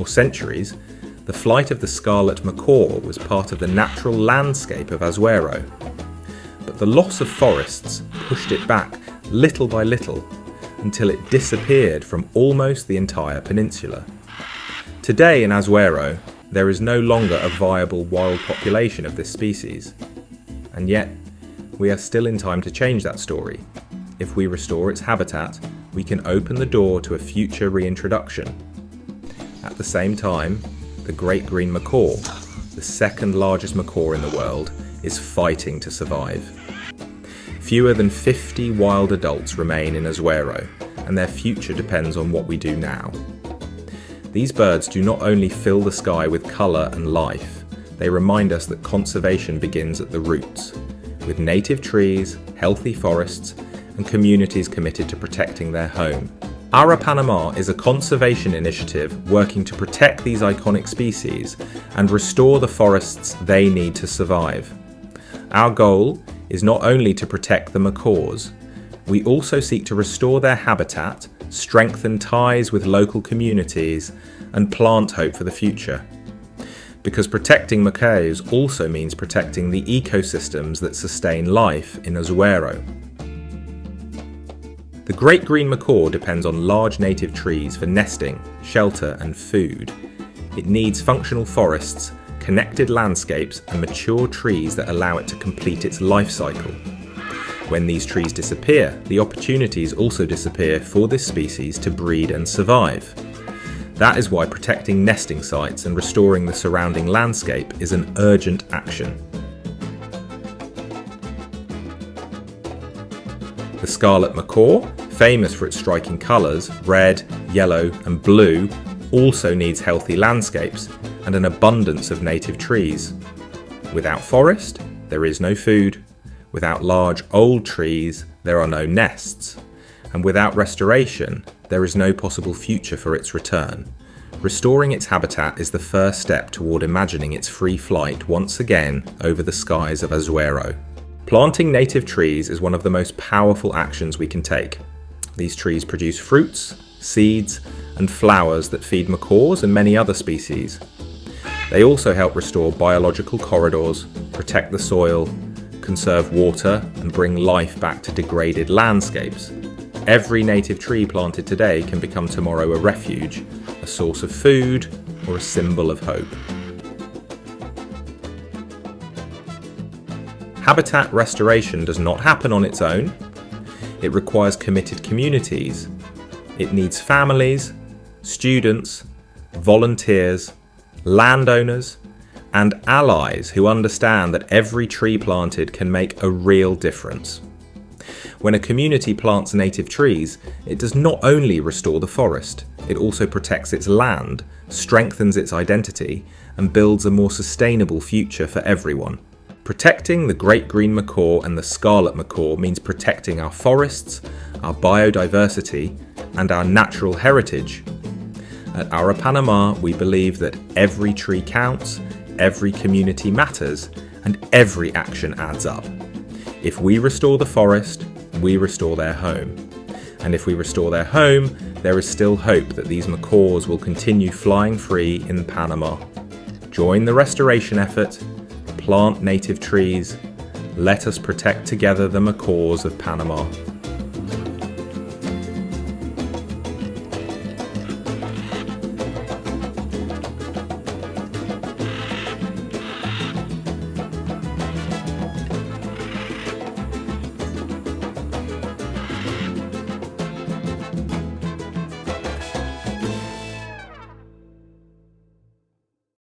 or centuries, the flight of the Scarlet Macaw was part of the natural landscape of Azuero. But the loss of forests pushed it back little by little until it disappeared from almost the entire peninsula. Today in Azuero, there is no longer a viable wild population of this species. And yet, we are still in time to change that story. If we restore its habitat, we can open the door to a future reintroduction. At the same time, the Great Green Macaw, the second largest macaw in the world, is fighting to survive. Fewer than 50 wild adults remain in Azuero, and their future depends on what we do now. These birds do not only fill the sky with colour and life, they remind us that conservation begins at the roots, with native trees, healthy forests, and communities committed to protecting their home. Ara Panamá is a conservation initiative working to protect these iconic species and restore the forests they need to survive. Our goal is not only to protect the macaws, we also seek to restore their habitat, strengthen ties with local communities, and plant hope for the future. Because protecting macaws also means protecting the ecosystems that sustain life in Azuero. The Great Green Macaw depends on large native trees for nesting, shelter, and food. It needs functional forests, connected landscapes, and mature trees that allow it to complete its life cycle. When these trees disappear, the opportunities also disappear for this species to breed and survive. That is why protecting nesting sites and restoring the surrounding landscape is an urgent action. The Scarlet Macaw, famous for its striking colours, red, yellow, and blue, also needs healthy landscapes and an abundance of native trees. Without forest, there is no food. Without large old trees, there are no nests. And without restoration, there is no possible future for its return. Restoring its habitat is the first step toward imagining its free flight once again over the skies of Azuero. Planting native trees is one of the most powerful actions we can take. These trees produce fruits, seeds, and flowers that feed macaws and many other species. They also help restore biological corridors, protect the soil, conserve water, and bring life back to degraded landscapes. Every native tree planted today can become tomorrow a refuge, a source of food, or a symbol of hope. Habitat restoration does not happen on its own. It requires committed communities. It needs families, students, volunteers, landowners, and allies who understand that every tree planted can make a real difference. When a community plants native trees, it does not only restore the forest, it also protects its land, strengthens its identity, and builds a more sustainable future for everyone. Protecting the Great Green Macaw and the Scarlet Macaw means protecting our forests, our biodiversity, and our natural heritage. At Ara Panamá, we believe that every tree counts, every community matters, and every action adds up. If we restore the forest, we restore their home. And if we restore their home, there is still hope that these macaws will continue flying free in Panama. Join the restoration effort, plant native trees, let us protect together the macaws of Panama.